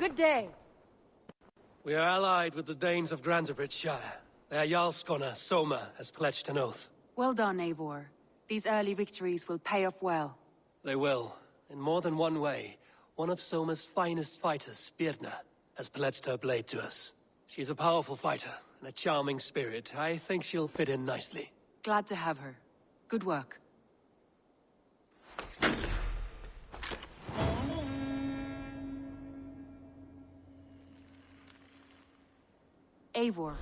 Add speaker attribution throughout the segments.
Speaker 1: Good day.
Speaker 2: We are allied with the Danes of Shire. Their Jarlskona, Soma, has pledged an oath.
Speaker 1: Well done, Eivor. These early victories will pay off well.
Speaker 2: They will. In more than one way. One of Soma's finest fighters, Birna, has pledged her blade to us. She's a powerful fighter, and a charming spirit. I think she'll fit in nicely.
Speaker 1: Glad to have her. Good work. Eivor,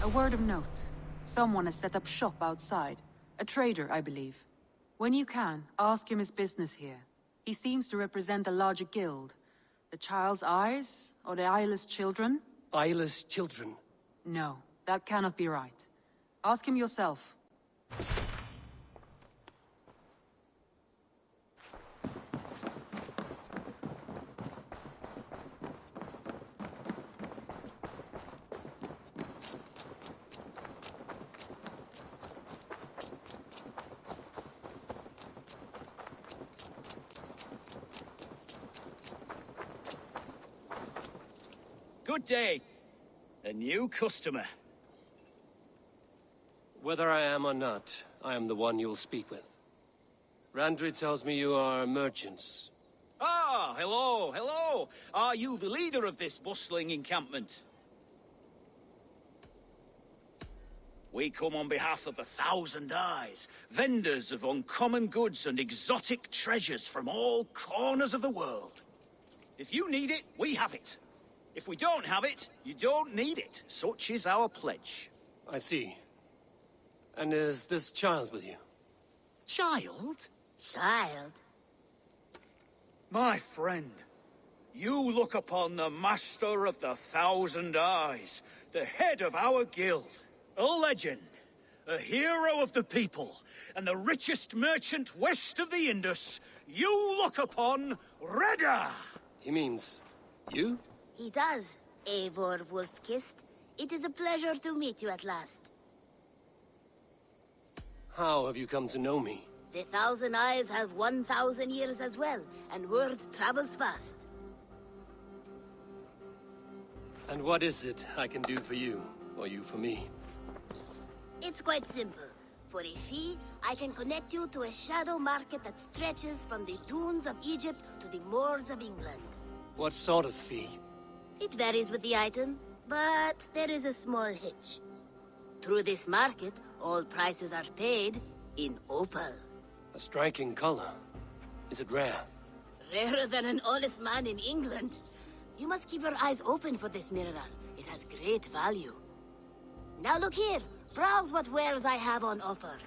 Speaker 1: a word of note. Someone has set up shop outside. A trader, I believe. When you can, ask him his business here. He seems to represent a larger guild. The Child's Eyes, or the Eyeless Children?
Speaker 2: Eyeless children?
Speaker 1: No, that cannot be right. Ask him yourself.
Speaker 3: Good day. A new customer.
Speaker 2: Whether I am or not, I am the one you'll speak with. Randri tells me you are merchants.
Speaker 3: Ah, hello, hello. Are you the leader of this bustling encampment? We come on behalf of 1,000 Eyes, vendors of uncommon goods and exotic treasures from all corners of the world. If you need it, we have it. If we don't have it, you don't need it. Such is our pledge.
Speaker 2: I see. And is this child with you?
Speaker 3: Child?
Speaker 4: Child?
Speaker 3: My friend, you look upon the master of the 1,000 Eyes, the head of our guild, a legend, a hero of the people, and the richest merchant west of the Indus. You look upon Ragnar!
Speaker 2: He means... you?
Speaker 4: He does, Eivor Wolf-Kissed. It is a pleasure to meet you at last.
Speaker 2: How have you come to know me?
Speaker 4: The 1,000 Eyes have 1,000 years as well, and word travels fast.
Speaker 2: And what is it I can do for you, or you for me?
Speaker 4: It's quite simple. For a fee, I can connect you to a shadow market that stretches from the dunes of Egypt to the moors of England.
Speaker 2: What sort of fee?
Speaker 4: It varies with the item, but there is a small hitch. Through this market, all prices are paid in opal.
Speaker 2: A striking color. Is it rare?
Speaker 4: Rarer than an honest man in England. You must keep your eyes open for this mineral. It has great value. Now look here. Browse what wares I have on offer.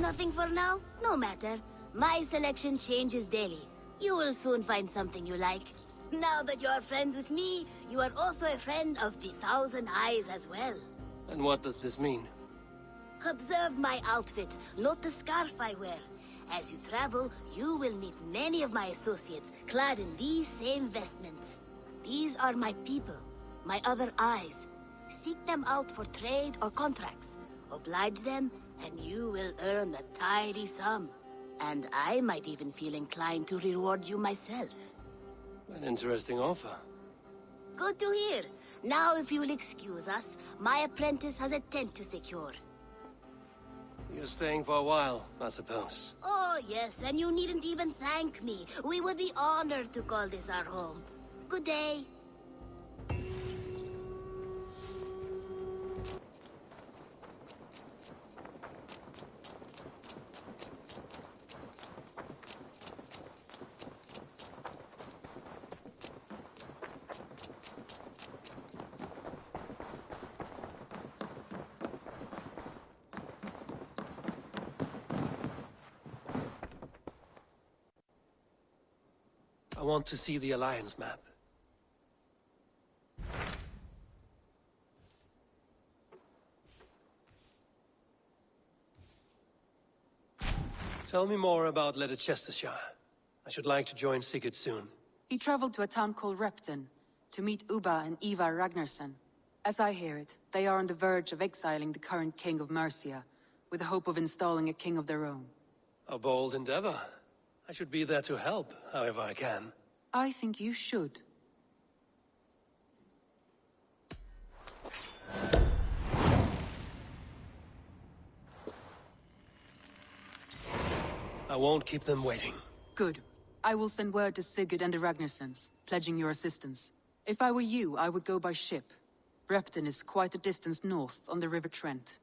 Speaker 4: Nothing for now? No matter. My selection changes daily. You will soon find something you like. Now that you are friends with me, you are also a friend of the 1,000 Eyes as well.
Speaker 2: And what does this mean?
Speaker 4: Observe my outfit, note the scarf I wear. As you travel, you will meet many of my associates, clad in these same vestments. These are my people, my other eyes. Seek them out for trade or contracts. Oblige them, and you will earn a tidy sum. And I might even feel inclined to reward you myself.
Speaker 2: An interesting offer.
Speaker 4: Good to hear. Now, if you will excuse us, my apprentice has a tent to secure.
Speaker 2: You're staying for a while, I suppose.
Speaker 4: Oh, yes, and you needn't even thank me. We would be honored to call this our home. Good day.
Speaker 2: I want to see the Alliance map. Tell me more about Leicestershire. I should like to join Sigurd soon.
Speaker 1: He traveled to a town called Repton to meet Ubba and Eivor Ragnarsson. As I hear it, they are on the verge of exiling the current king of Mercia, with the hope of installing a king of their own.
Speaker 2: A bold endeavor. I should be there to help, however I can.
Speaker 1: I think you should.
Speaker 2: I won't keep them waiting.
Speaker 1: Good. I will send word to Sigurd and the Ragnarsons, pledging your assistance. If I were you, I would go by ship. Repton is quite a distance north on the River Trent.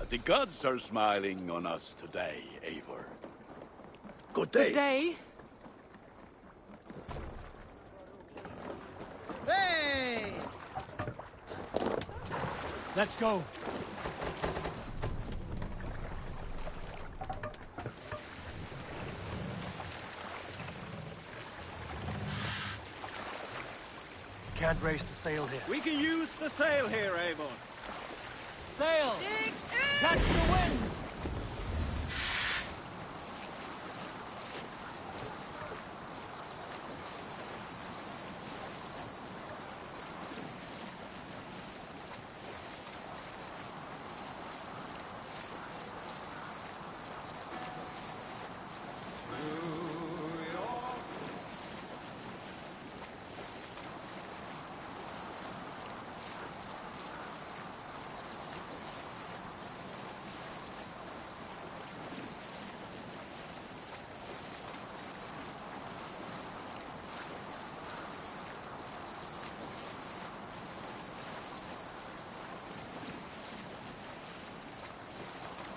Speaker 5: The gods are smiling on us today, Eivor. Good day.
Speaker 1: Good day.
Speaker 3: Hey!
Speaker 2: Let's go. Can't raise the sail here.
Speaker 3: We can use the sail here, Eivor.
Speaker 2: Sail! Catch the wind!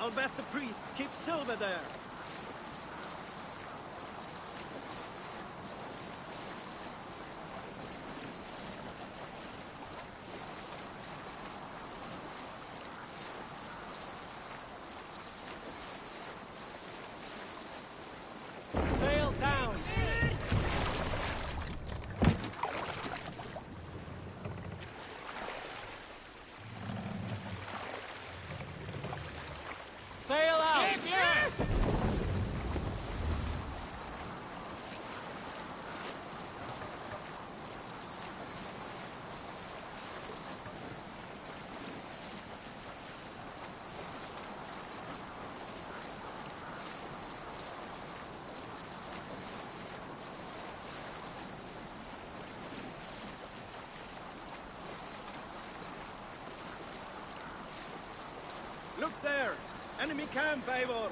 Speaker 3: I'll bet the priest keeps silver there.
Speaker 2: Sail down! Sail out!
Speaker 3: Look there! Enemy camp, Eivor!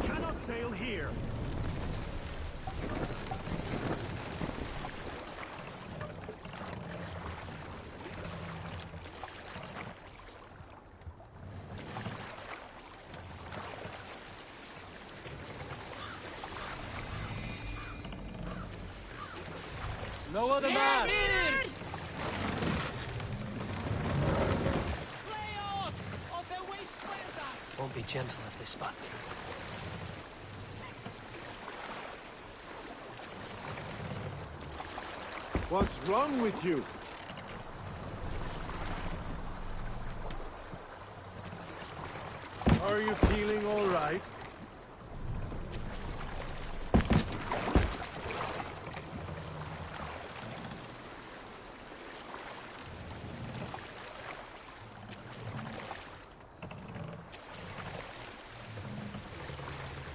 Speaker 6: Cannot sail here.
Speaker 2: No other man! Won't be gentle if they spot me.
Speaker 6: What's wrong with you? Are you feeling all right?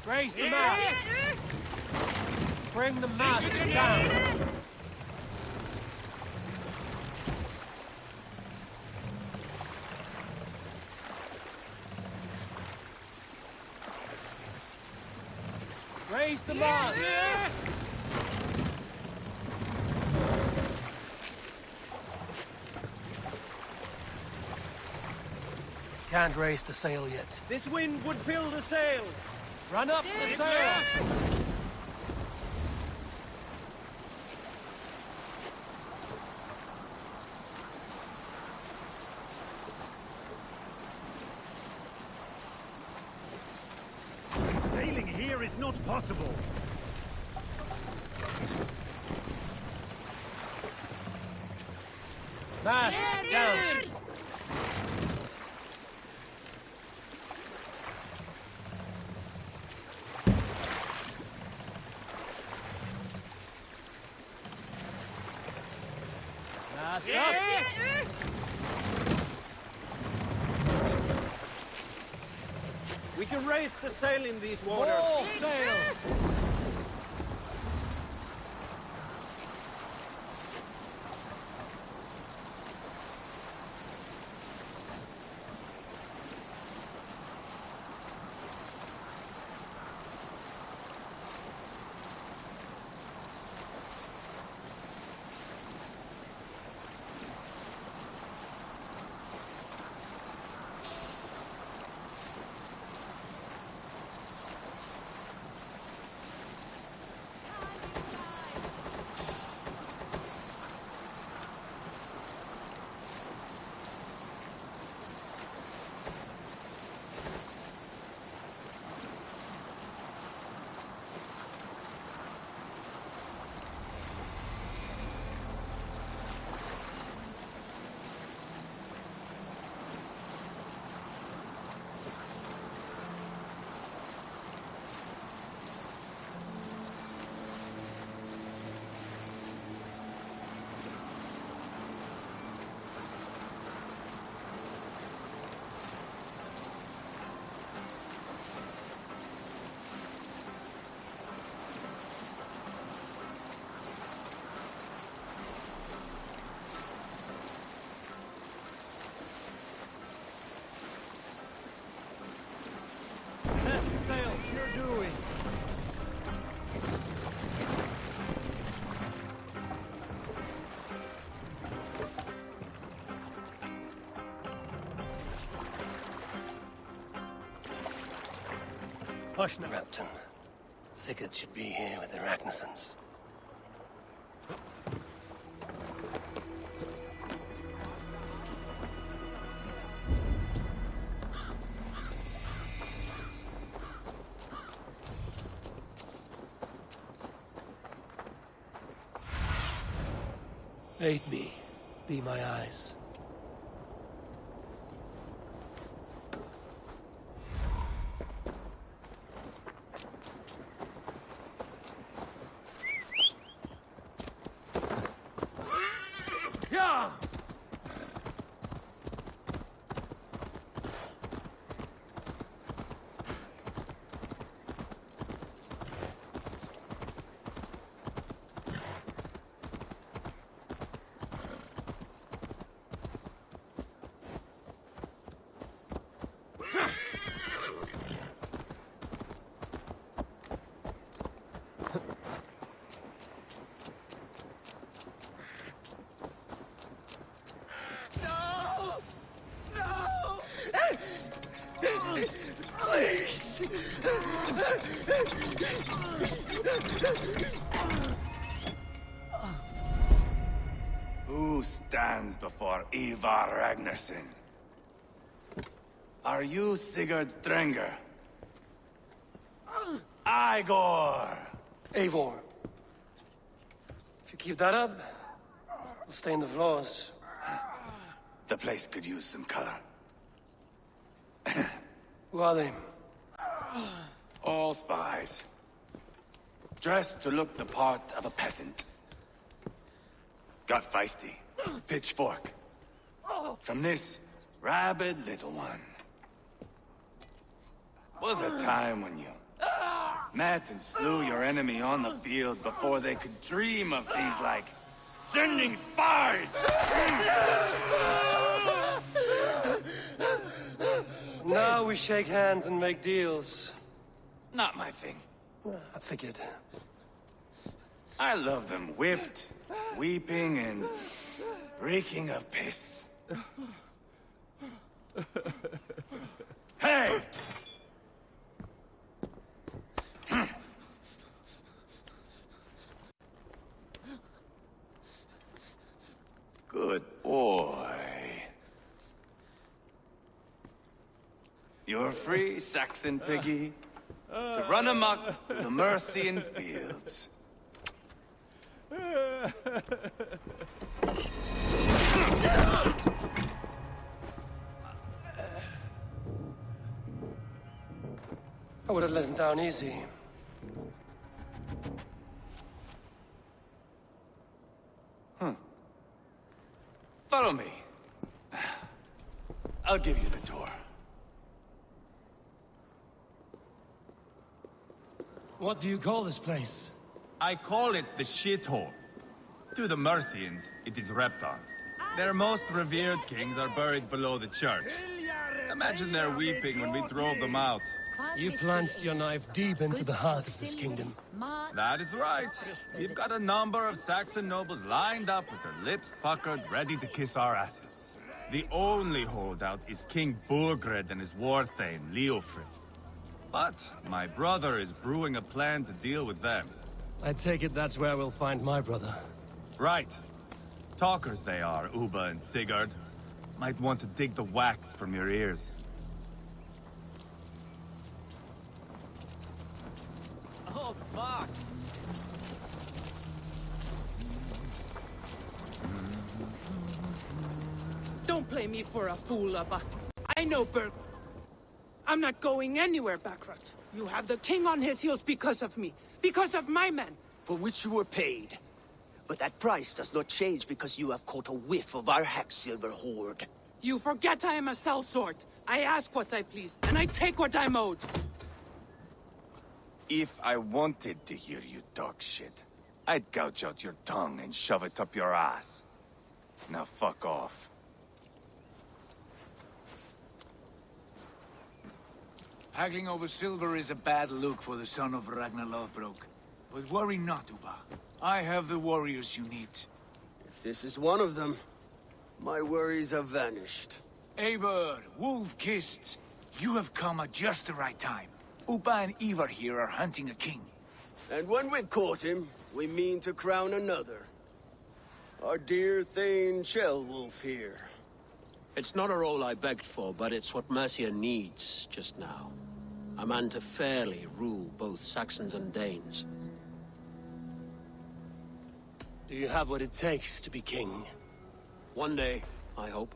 Speaker 2: Raise the mast! Bring the mast down! Raise the mast! Can't raise the sail yet.
Speaker 3: This wind would fill the sail!
Speaker 2: Run up the sail!
Speaker 6: here is not possible.
Speaker 2: Mast down. Mast up.
Speaker 6: We can raise the sail in these waters.
Speaker 2: All sail.
Speaker 6: Set sail. You're doing.
Speaker 2: Hush now, Repton. Sigurd should be here with the Ragnarsons. Aid me. Be my eyes.
Speaker 6: Yeah!
Speaker 7: Who stands before Eivor Ragnarsson? Are you Sigurd Drenger? Igor!
Speaker 2: Eivor. If you keep that up, we'll stain the floors.
Speaker 7: The place could use some color.
Speaker 2: Who are they?
Speaker 7: All spies. Dressed to look the part of a peasant. Got feisty. Pitchfork. From this rabid little one. Was a time when you met and slew your enemy on the field before they could dream of things like sending spies!
Speaker 2: Now we shake hands and make deals.
Speaker 7: Not my thing.
Speaker 2: I figured.
Speaker 7: I love them whipped, weeping, and reeking of piss. Hey! Good boy. You're free, Saxon piggy. to run amok through the Mercian fields.
Speaker 2: I would have let him down easy.
Speaker 7: Follow me. I'll give you the tour.
Speaker 2: What do you call this place?
Speaker 8: I call it the shithole. To the Mercians, it is Reptar. Their most revered kings are buried below the church. Imagine their weeping when we drove them out.
Speaker 2: You plunged your knife deep into the heart of this kingdom.
Speaker 8: That is right. We've got a number of Saxon nobles lined up with their lips puckered, ready to kiss our asses. The only holdout is King Burgred and his war thane, Leofrith. But my brother is brewing a plan to deal with them.
Speaker 2: I take it that's where we'll find my brother.
Speaker 8: Right. Talkers they are, Uba and Sigurd. Might want to dig the wax from your ears.
Speaker 2: Oh, fuck!
Speaker 9: Don't play me for a fool, Abba. I know Berg. I'm not going anywhere, Backrot. You have the king on his heels because of me. Because of my men.
Speaker 10: For which you were paid. But that price does not change because you have caught a whiff of our Hacksilver hoard.
Speaker 9: You forget I am a sellsword. I ask what I please, and I take what I'm owed.
Speaker 7: If I wanted to hear you talk shit, I'd gouge out your tongue and shove it up your ass. Now fuck off.
Speaker 3: Haggling over silver is a bad look for the son of Ragnar Lothbrok. But worry not, Uba. I have the warriors you need.
Speaker 10: If this is one of them, my worries have vanished.
Speaker 3: Eivor, wolf-kissed, you have come at just the right time. Uba and Eivor here are hunting a king.
Speaker 10: And when we've caught him, we mean to crown another. Our dear Thane Ceolwulf here.
Speaker 11: It's not a role I begged for, but it's what Mercia needs just now. A man to fairly rule both Saxons and Danes.
Speaker 2: Do you have what it takes to be king?
Speaker 11: One day, I hope.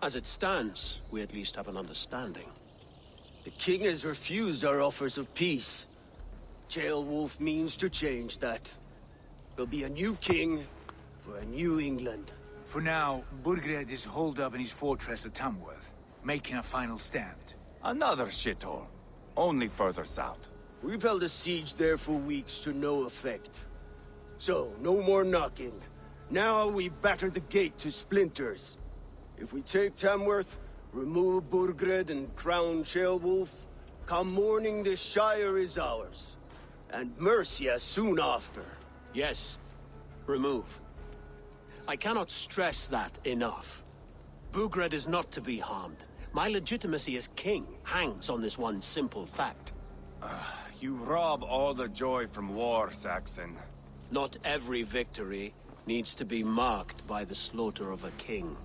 Speaker 11: As it stands, we at least have an understanding.
Speaker 10: The king has refused our offers of peace. Ceolwulf means to change that. There'll be a new king for a new England.
Speaker 3: For now, Burgred is holed up in his fortress at Tamworth, making a final stand.
Speaker 7: Another shithole. Only further south.
Speaker 10: We've held a siege there for weeks to no effect. So, no more knocking. Now we batter the gate to splinters. If we take Tamworth, remove Burgred and crown Ceolwulf, come morning the Shire is ours. And Mercia soon after.
Speaker 11: Yes, remove. I cannot stress that enough. Burgred is not to be harmed. My legitimacy as king hangs on this one simple fact.
Speaker 7: You rob all the joy from war, Saxon.
Speaker 11: Not every victory needs to be marked by the slaughter of a king.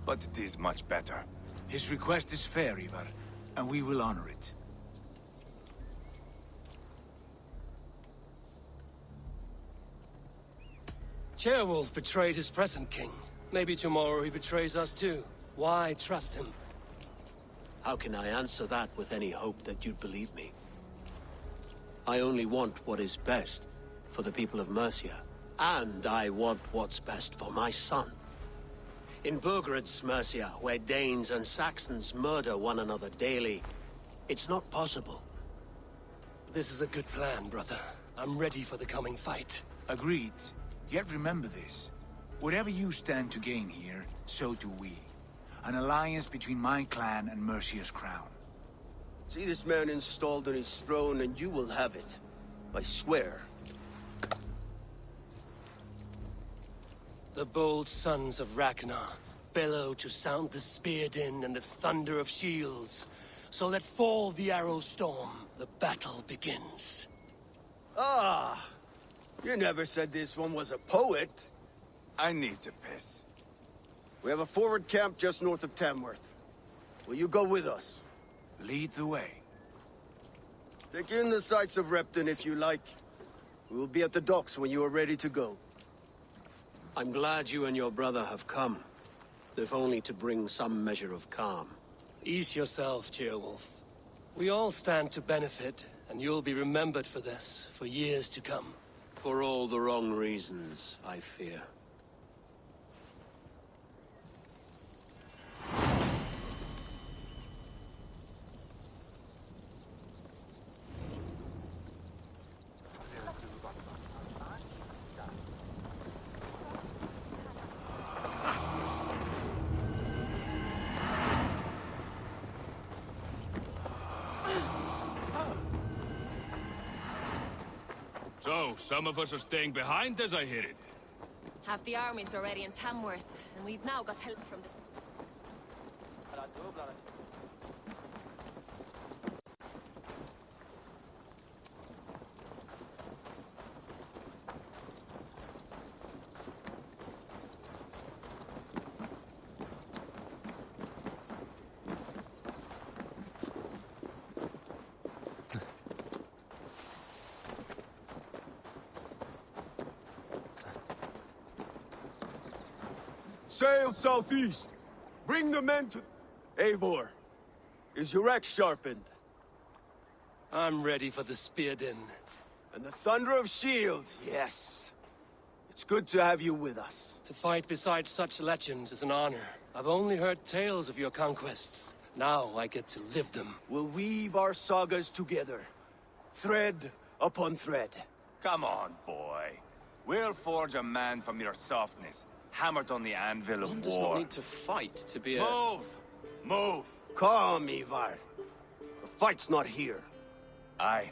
Speaker 7: But it is much better.
Speaker 3: His request is fair, Eivor, and we will honor it.
Speaker 2: Ceolwulf betrayed his present king. Maybe tomorrow he betrays us too. Why trust him?
Speaker 11: How can I answer that with any hope that you'd believe me? I only want what is best for the people of Mercia. And I want what's best for my son. In Burgred's Mercia, where Danes and Saxons murder one another daily, it's not possible.
Speaker 2: This is a good plan, brother. I'm ready for the coming fight.
Speaker 3: Agreed. Yet remember this. Whatever you stand to gain here, so do we. An alliance between my clan and Mercia's crown.
Speaker 10: See this man installed on his throne and you will have it. I swear.
Speaker 2: The bold sons of Ragnar bellow to sound the spear din and the thunder of shields. So let fall the arrow storm. The battle begins.
Speaker 10: Ah! You never said this one was a poet.
Speaker 7: I need to piss.
Speaker 10: We have a forward camp just north of Tamworth. Will you go with us?
Speaker 3: Lead the way.
Speaker 10: Take in the sights of Repton if you like. We'll be at the docks when you are ready to go.
Speaker 11: I'm glad you and your brother have come, if only to bring some measure of calm.
Speaker 2: Ease yourself, Ceolwulf. We all stand to benefit, and you'll be remembered for this, for years to come.
Speaker 11: For all the wrong reasons, I fear.
Speaker 12: So, some of us are staying behind as I hear it.
Speaker 13: Half the army's already in Tamworth, and we've now got help from the...
Speaker 10: Sail southeast! Bring the men to... Eivor, is your axe sharpened?
Speaker 2: I'm ready for the spear din.
Speaker 10: And the thunder of shields, yes. It's good to have you with us.
Speaker 2: To fight beside such legends is an honor. I've only heard tales of your conquests. Now I get to live them.
Speaker 10: We'll weave our sagas together. Thread upon thread.
Speaker 7: Come on, boy. We'll forge a man from your softness, hammered on the anvil of
Speaker 14: One does
Speaker 7: war.
Speaker 14: not need to fight to be a...
Speaker 7: Move! Move!
Speaker 10: Calm, Eivor. The fight's not here.
Speaker 7: Aye.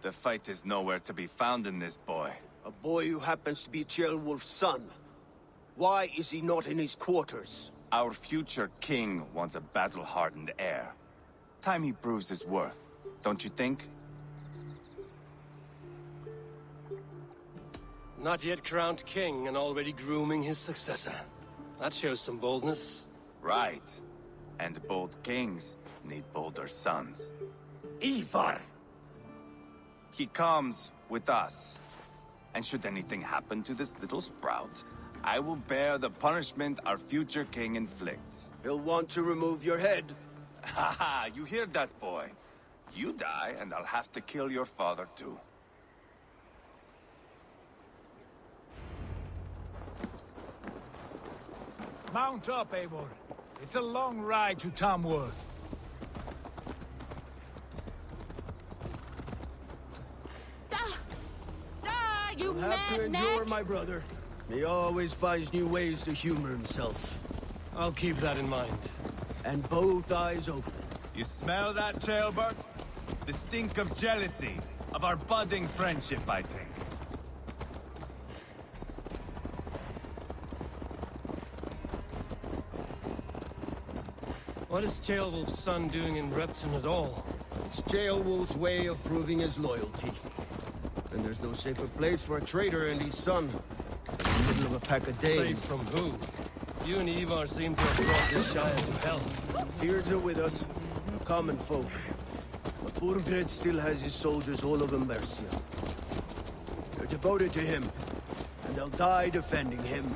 Speaker 7: The fight is nowhere to be found in this boy.
Speaker 10: A boy who happens to be Ceolwulf's son. Why is he not in his quarters?
Speaker 7: Our future king wants a battle-hardened heir. Time he proves his worth, don't you think?
Speaker 2: Not yet crowned king and already grooming his successor. That shows some boldness.
Speaker 7: Right. And bold kings need bolder sons.
Speaker 10: Eivor!
Speaker 7: He comes with us. And should anything happen to this little sprout, I will bear the punishment our future king inflicts.
Speaker 10: He'll want to remove your head.
Speaker 7: Haha, you hear that, boy? You die, and I'll have to kill your father, too.
Speaker 15: Mount up, Eivor. It's a long ride to Tamworth.
Speaker 13: You
Speaker 10: You'll have to endure, my brother. He always finds new ways to humor himself.
Speaker 2: I'll keep that in mind.
Speaker 10: And both eyes open.
Speaker 8: You smell that, Ceolbert? The stink of jealousy, of our budding friendship, I think.
Speaker 2: What is Ceolwulf's son doing in Repton at all?
Speaker 10: It's Ceolwulf's way of proving his loyalty. And there's no safer place for a traitor and his son than in the middle of a pack of Danes.
Speaker 2: Safe from who? You and Eivor seem to have brought this Shire some hell.
Speaker 10: Fears are with us, common folk. But Burgred still has his soldiers all over Mercia. They're devoted to him, and they'll die defending him.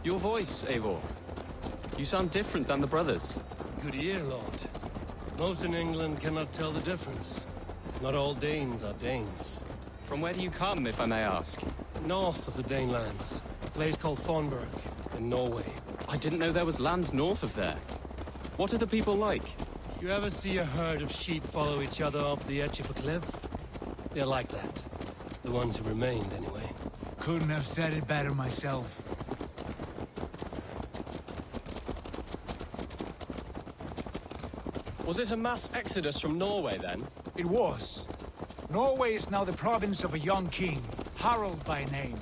Speaker 14: Your voice, Eivor. You sound different than the brothers.
Speaker 2: Good ear, Lord. Most in England cannot tell the difference. Not all Danes are Danes.
Speaker 14: From where do you come, if I may ask?
Speaker 2: North of the Danelands. A place called Thornburg, in Norway.
Speaker 14: I didn't know there was land north of there. What are the people like?
Speaker 2: You ever see a herd of sheep follow each other off the edge of a cliff? They're like that. The ones who remained, anyway.
Speaker 15: Couldn't have said it better myself.
Speaker 14: Was it a mass exodus from Norway, then?
Speaker 15: It was. Norway is now the province of a young king, Harald by name.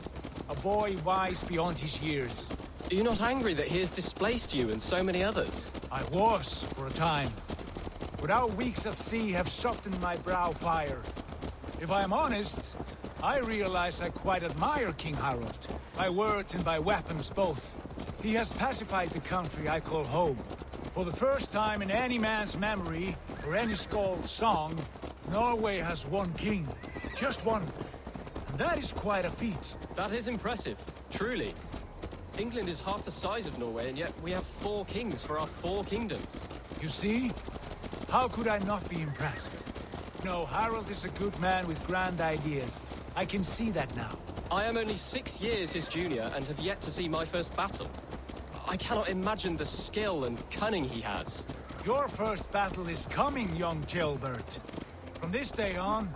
Speaker 15: A boy wise beyond his years.
Speaker 14: Are you not angry that he has displaced you and so many others?
Speaker 15: I was, for a time. But our weeks at sea have softened my brow fire. If I am honest, I realize I quite admire King Harald. By words and by weapons both. He has pacified the country I call home. For the first time in any man's memory, or any skald's song, Norway has one king. Just one. And that is quite a feat.
Speaker 14: That is impressive, truly. England is half the size of Norway, and yet we have 4 kings for our 4 kingdoms.
Speaker 15: You see? How could I not be impressed? No, Harold is a good man with grand ideas. I can see that now.
Speaker 14: I am only 6 years his junior and have yet to see my first battle. I cannot imagine the skill and cunning he has.
Speaker 15: Your first battle is coming, young Gilbert. From this day on,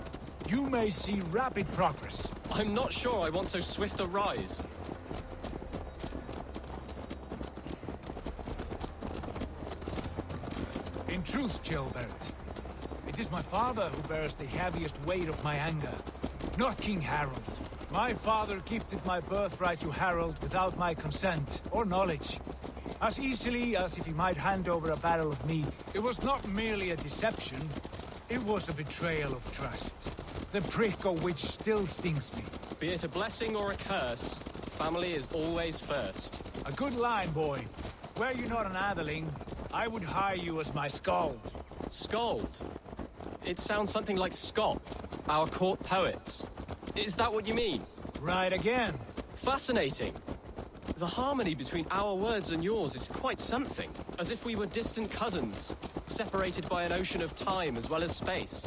Speaker 15: you may see rapid progress.
Speaker 14: I'm not sure I want so swift a rise.
Speaker 15: In truth, Gilbert, it is my father who bears the heaviest weight of my anger, not King Harold. My father gifted my birthright to Harold without my consent or knowledge. As easily as if he might hand over a barrel of mead. It was not merely a deception, it was a betrayal of trust. The prick of which still stings me.
Speaker 14: Be it a blessing or a curse, family is always first.
Speaker 15: A good line, boy. Were you not an atheling, I would hire you as my skald.
Speaker 14: Skald? It sounds something like Scott, our court poets. Is that what you mean?
Speaker 15: Right again.
Speaker 14: Fascinating. The harmony between our words and yours is quite something. As if we were distant cousins, separated by an ocean of time as well as space.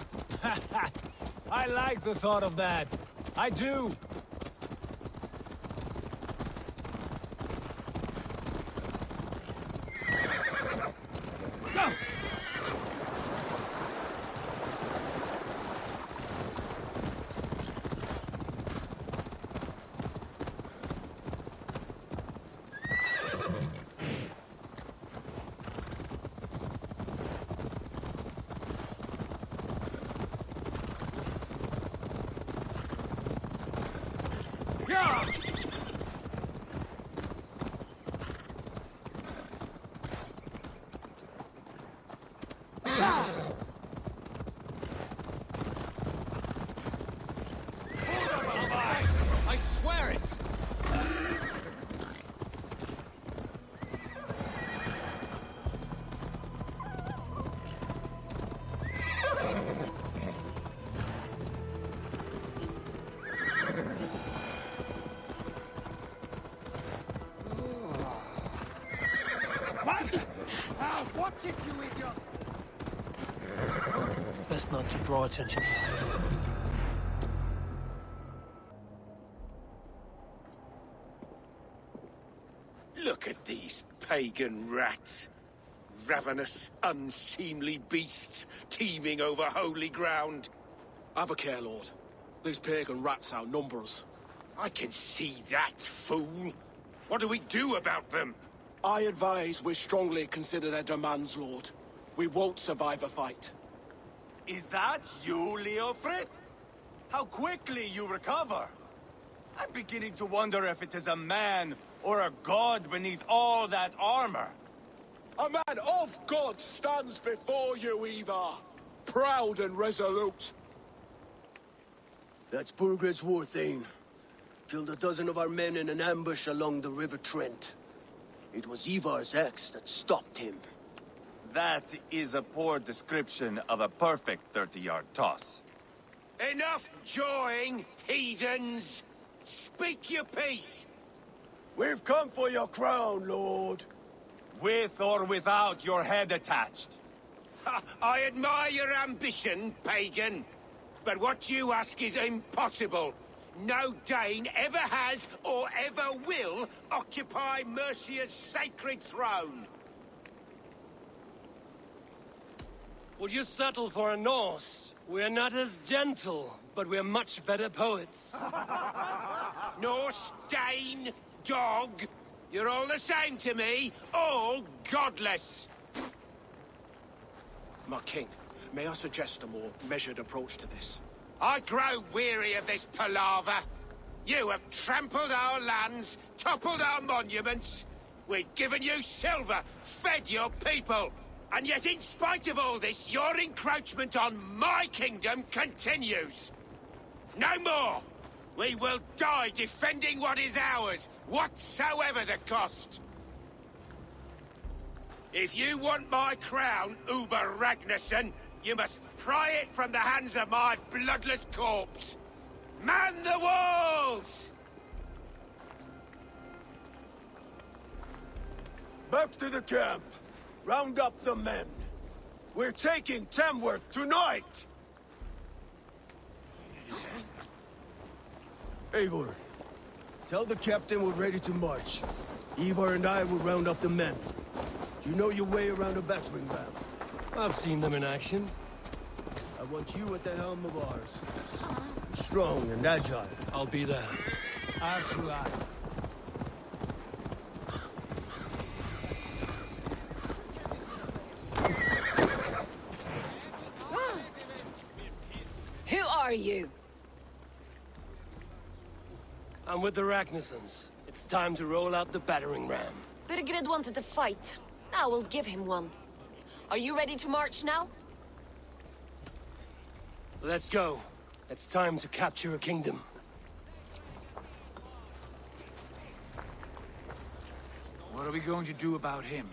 Speaker 15: I like the thought of that. I do. Go!
Speaker 14: I swear it!
Speaker 3: What's it, you idiot?
Speaker 2: Best not to draw attention.
Speaker 10: Look at these pagan rats. Ravenous, unseemly beasts teeming over holy ground.
Speaker 16: Have a care, Lord. These pagan rats outnumber us.
Speaker 10: I can see that, fool. What do we do about them?
Speaker 16: I advise we strongly consider their demands, Lord. We won't survive a fight.
Speaker 7: Is that you, Leofrid? How quickly you recover! I'm beginning to wonder if it is a man or a god beneath all that armor.
Speaker 16: A man of God stands before you, Eivor. Proud and resolute.
Speaker 10: That's Burgred's war thane. Killed a dozen of our men in an ambush along the River Trent. It was Eivor's axe that stopped him.
Speaker 7: That is a poor description of a perfect 30-yard toss.
Speaker 10: Enough jawing, heathens! Speak your piece! We've come for your crown, Lord.
Speaker 7: With or without your head attached.
Speaker 10: I admire your ambition, pagan. But what you ask is impossible. No Dane ever has or ever will occupy Mercia's sacred throne.
Speaker 2: Would you settle for a Norse? We're not as gentle, but we're much better poets.
Speaker 10: Norse, Dane, dog, you're all the same to me, all godless.
Speaker 16: My king, may I suggest a more measured approach to this?
Speaker 10: I grow weary of this palaver. You have trampled our lands, toppled our monuments. We've given you silver, fed your people. And yet, in spite of all this, your encroachment on my kingdom continues. No more! We will die defending what is ours, whatsoever the cost.
Speaker 7: If you want my crown, Uber Ragnarsson, you must pry it from the hands of my bloodless corpse. Man the walls!
Speaker 10: Back to the camp. Round up the men. We're taking Tamworth tonight! Eivor, tell the captain we're ready to march. Eivor and I will round up the men. Do you know your way around a battering ram?
Speaker 2: I've seen them in action.
Speaker 10: I want you at the helm of ours. Strong and agile.
Speaker 2: I'll be there.
Speaker 15: As do I.
Speaker 13: Who are you?
Speaker 2: I'm with the Ragnarssons. It's time to roll out the battering ram.
Speaker 13: Birgred wanted to fight. Now we'll give him one. Are you ready to march now?
Speaker 2: Let's go. It's time to capture a kingdom.
Speaker 6: What are we going to do about him?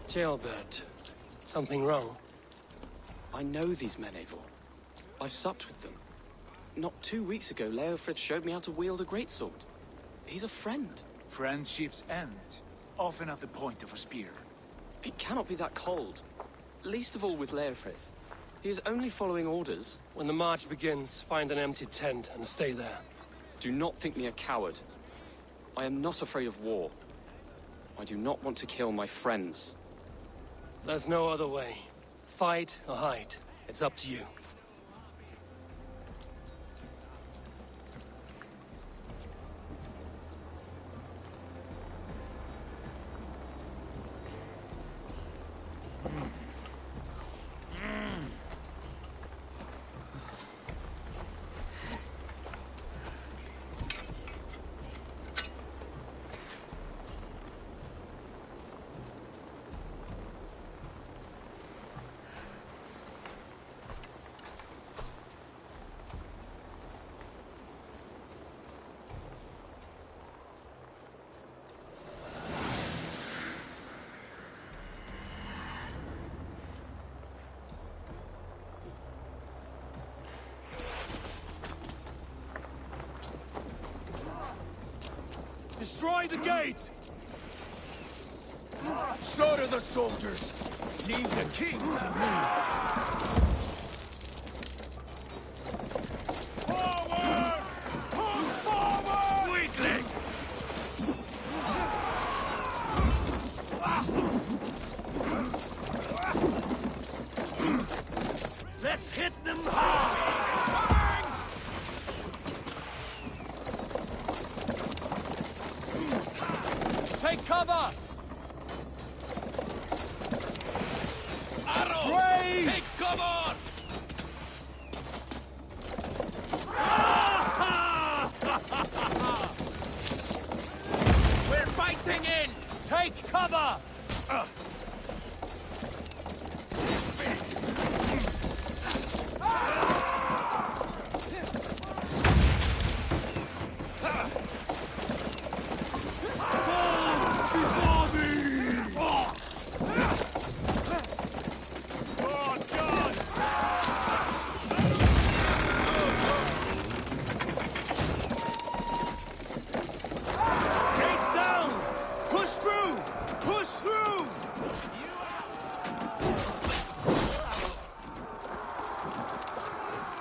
Speaker 2: Jailbird. Something wrong?
Speaker 14: I know these men, Eivor. I've supped with them. Not 2 weeks ago, Leofrith showed me how to wield a greatsword. He's a friend.
Speaker 6: Friendships end, often at the point of a spear.
Speaker 14: It cannot be that cold. Least of all with Leofrith. He is only following orders.
Speaker 2: When the march begins, find an empty tent and stay there.
Speaker 14: Do not think me a coward. I am not afraid of war. I do not want to kill my friends.
Speaker 2: There's no other way. Fight or hide. It's up to you.
Speaker 10: Destroy the gate! Slaughter the soldiers! Leave the king to me! Forward! Push forward! Weakling! Let's hit them hard!
Speaker 2: Take cover!
Speaker 7: Arrows!
Speaker 10: Brace!
Speaker 7: Take cover! We're fighting in!
Speaker 2: Take cover!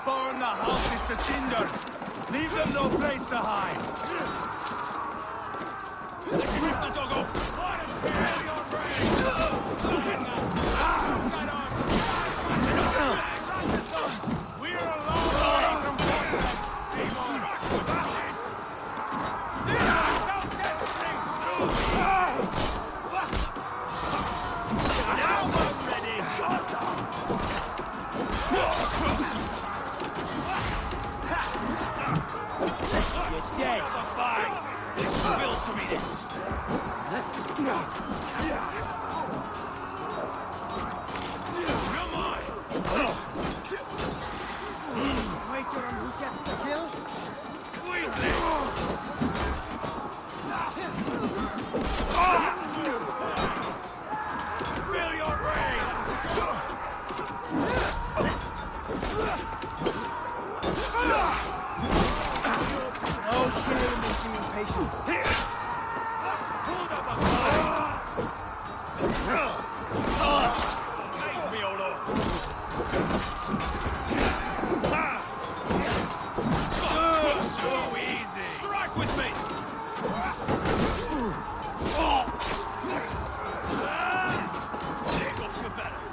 Speaker 7: Burn the houses to cinders! Leave them no place to hide! Let's rip the dog up! We're alone from now I'm ready! You're dead! Let's spill some of this! Come on!
Speaker 6: Wager on who gets the kill?
Speaker 7: Weakling! So easy! Strike with me! Got you better.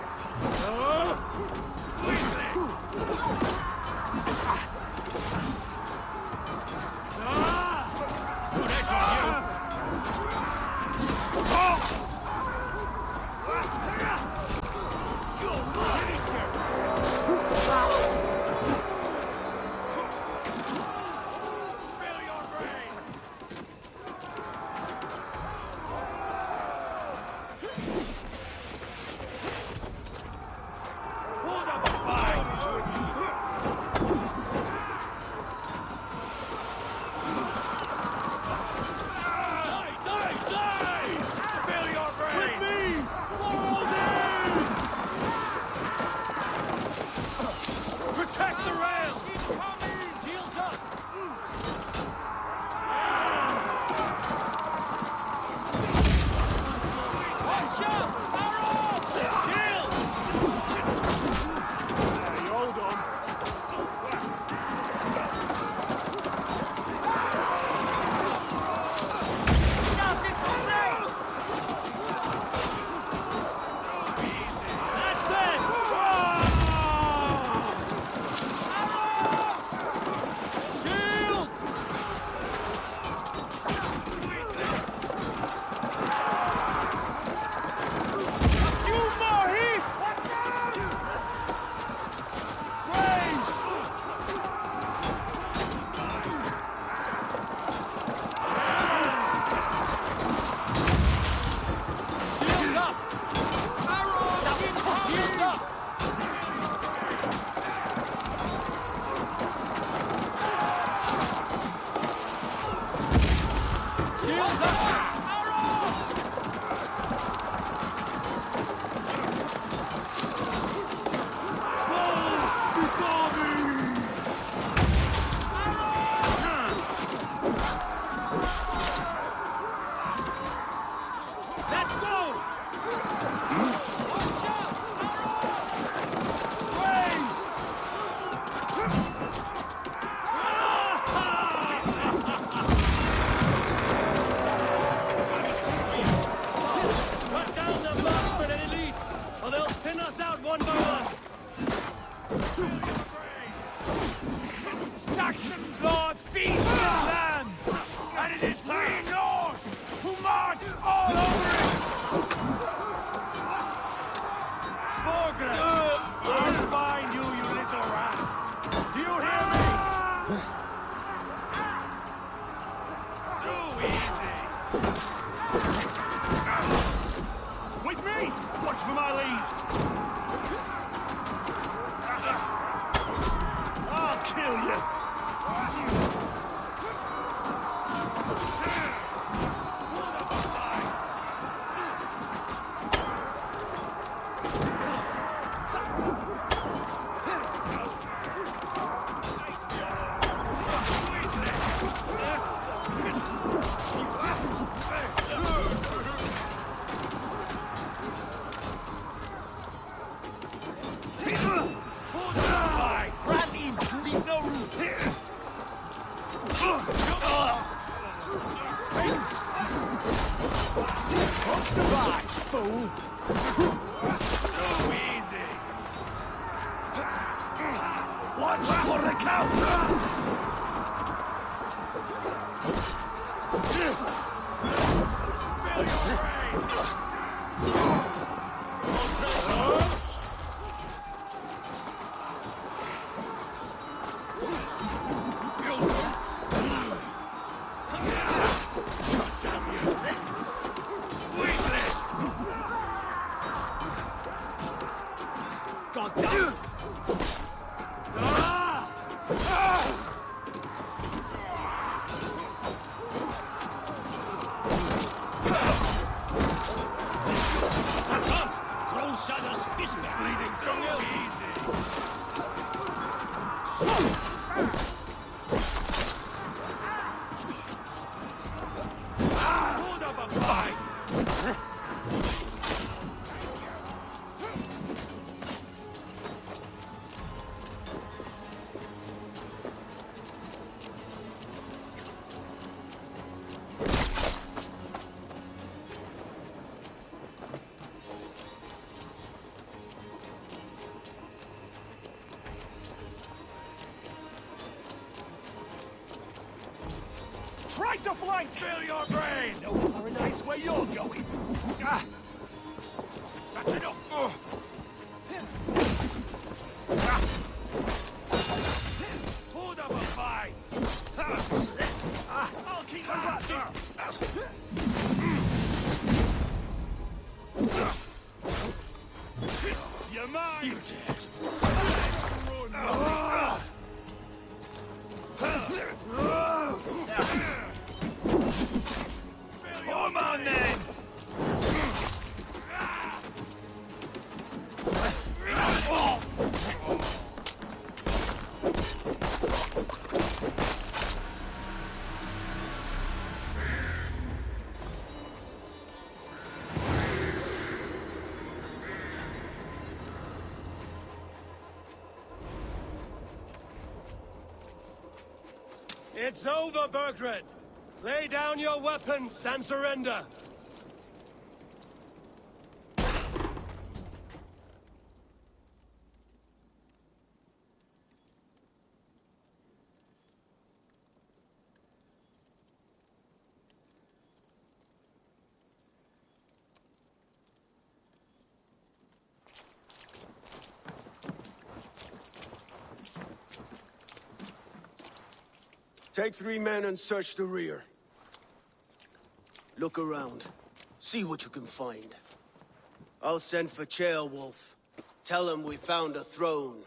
Speaker 3: Saxon blood feeds this land! And it is we Norse who march all over it! Borgren! I'll find you, you little rat! Do you hear me? Too easy! With me! Watch for my lead! I'll kill you! Watch for the counter! Spill your brain!
Speaker 16: into flank! Spill your brain! No paradise where you're going! That's enough! Hold up a fight! I'll keep You're mine! You did! Come on, then!
Speaker 2: It's over, Burgred! Lay down your weapons and surrender!
Speaker 10: Take 3 men and search the rear. Look around. See what you can find. I'll send for Ceolwulf. Tell him we found a throne.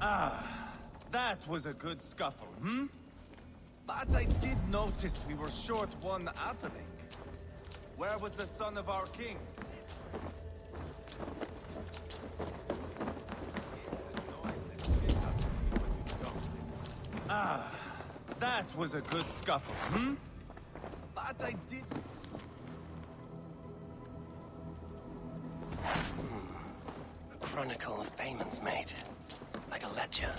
Speaker 8: That was a good scuffle, hmm? But I did notice we were short one atheling. Where was the son of our king? That was a good scuffle, hmm? But I did...
Speaker 2: A chronicle of payments made. Like a ledger.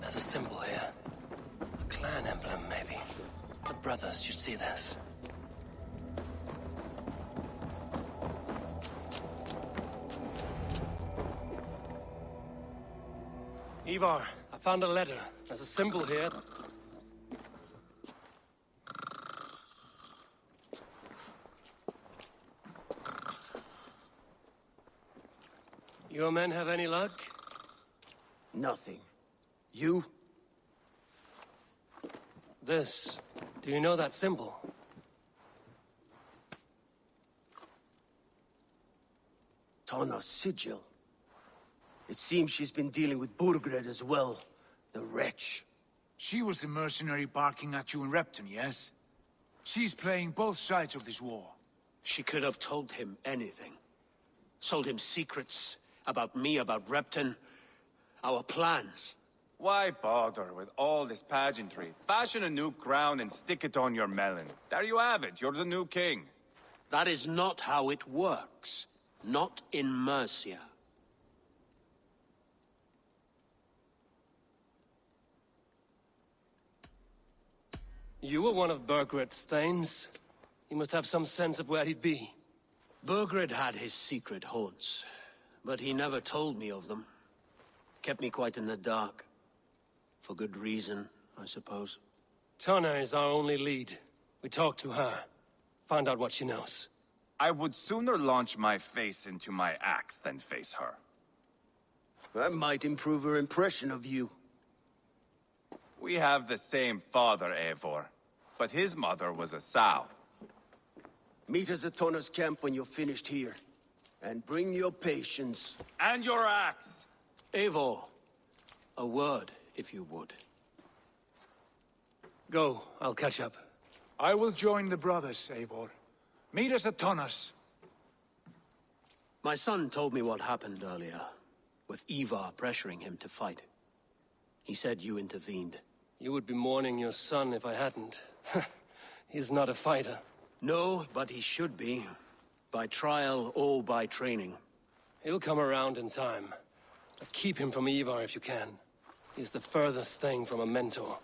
Speaker 2: There's a symbol here. A clan emblem, maybe. The brothers should see this. Eivor, I found a letter. There's a symbol here. Your men have any luck?
Speaker 10: Nothing. You?
Speaker 2: This. Do you know that symbol?
Speaker 10: Tana's sigil. It seems she's been dealing with Burgred as well. The wretch.
Speaker 15: She was the mercenary barking at you in Repton, yes? She's playing both sides of this war.
Speaker 11: She could have told him anything. Sold him secrets about me, about Repton, our plans.
Speaker 8: Why bother with all this pageantry? Fashion a new crown and stick it on your melon. There you have it, you're the new king.
Speaker 11: That is not how it works. Not in Mercia.
Speaker 2: You were one of Burgred's thanes. He must have some sense of where he'd be.
Speaker 11: Burgred had his secret haunts, but he never told me of them. Kept me quite in the dark. For good reason, I suppose.
Speaker 2: Tana is our only lead. We talk to her. Find out what she knows.
Speaker 8: I would sooner launch my face into my axe than face her.
Speaker 10: That might improve her impression of you.
Speaker 8: We have the same father, Eivor, but his mother was a sow.
Speaker 10: Meet us at Tana's camp when you're finished here. And bring your patience.
Speaker 8: And your axe!
Speaker 11: Eivor, a word, if you would.
Speaker 2: Go, I'll catch up.
Speaker 15: I will join the brothers, Eivor. Meet us at Tana's.
Speaker 11: My son told me what happened earlier, with Eivor pressuring him to fight. He said you intervened.
Speaker 2: You would be mourning your son if I hadn't. He's not a fighter.
Speaker 11: No, but he should be. By trial or by training.
Speaker 2: He'll come around in time. But keep him from Eivor if you can. He's the furthest thing from a mentor.